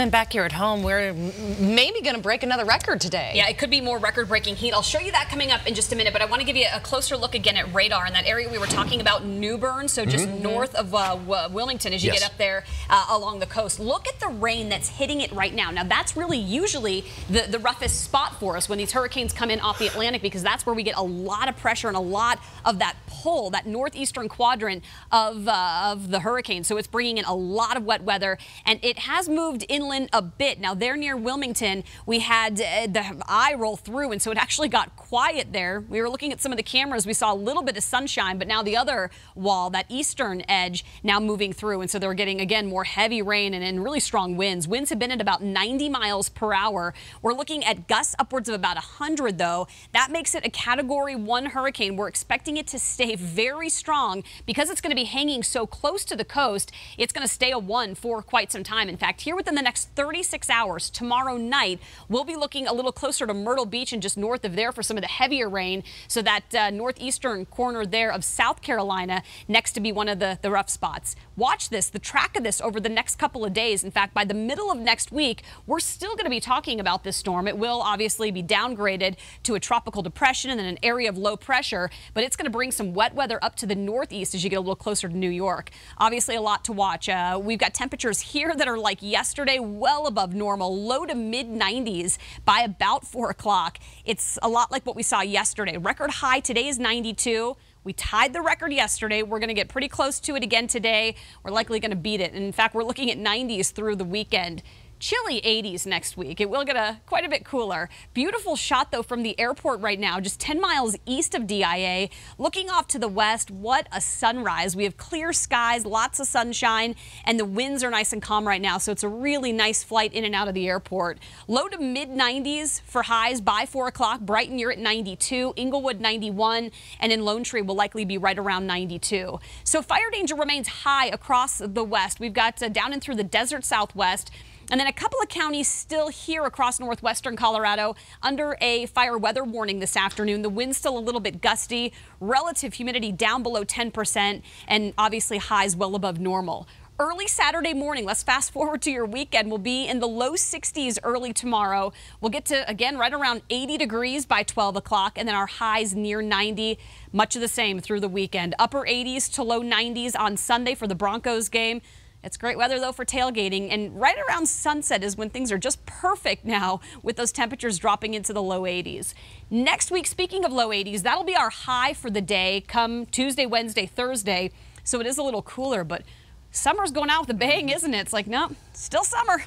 And back here at home, we're maybe going to break another record today. Yeah, it could be more record-breaking heat. I'll show you that coming up in just a minute, but I want to give you a closer look again at radar in that area we were talking about, New Bern, so just north of Wilmington as you get up there along the coast. Look at the rain that's hitting it right now. Now, that's really usually the roughest spot for us when these hurricanes come in off the Atlantic, because that's where we get a lot of pressure and a lot of that pull, that northeastern quadrant of the hurricane. So it's bringing in a lot of wet weather, and it has moved inland a bit. Now, there near Wilmington, we had the eye roll through, and so it actually got quiet there. We were looking at some of the cameras. We saw a little bit of sunshine, but now the other wall, that eastern edge, now moving through, and so they're getting, again, more heavy rain and really strong winds. Winds have been at about 90 miles per hour. We're looking at gusts upwards of about 100, though. That makes it a Category 1 hurricane. We're expecting it to stay very strong because it's going to be hanging so close to the coast. It's going to stay a 1 for quite some time. In fact, here within the next 36 hours, tomorrow night, we'll be looking a little closer to Myrtle Beach and just north of there for some of the heavier rain. So that northeastern corner there of South Carolina next to be one of the rough spots. Watch this, the track of this over the next couple of days. In fact, by the middle of next week, we're still going to be talking about this storm. It will obviously be downgraded to a tropical depression and then an area of low pressure, but it's going to bring some wet weather up to the northeast as you get a little closer to New York. Obviously, a lot to watch. We've got temperatures here that are like yesterday, well above normal, low to mid 90s by about 4 o'clock. It's a lot like what we saw yesterday. Record high today is 92. We tied the record yesterday. We're going to get pretty close to it again today. We're likely going to beat it. And in fact, we're looking at 90s through the weekend. Chilly 80s next week. It will get quite a bit cooler. Beautiful shot, though, from the airport right now, just 10 miles east of DIA. Looking off to the west, what a sunrise. We have clear skies, lots of sunshine, and the winds are nice and calm right now, so it's a really nice flight in and out of the airport. Low to mid 90s for highs by 4 o'clock. Brighton, you're at 92. Inglewood, 91. And in Lone Tree, will likely be right around 92. So fire danger remains high across the west. We've got down and through the desert southwest. And then a couple of counties still here across northwestern Colorado under a fire weather warning this afternoon. The wind's still a little bit gusty, relative humidity down below 10%, and obviously highs well above normal. Early Saturday morning, let's fast forward to your weekend, we'll be in the low 60s early tomorrow. We'll get to, again, right around 80 degrees by 12 o'clock, and then our highs near 90, much of the same through the weekend. Upper 80s to low 90s on Sunday for the Broncos game. It's great weather, though, for tailgating, and right around sunset is when things are just perfect now with those temperatures dropping into the low 80s. Next week, speaking of low 80s, that'll be our high for the day come Tuesday, Wednesday, Thursday, so it is a little cooler, but summer's going out with a bang, isn't it? It's like, no, still summer.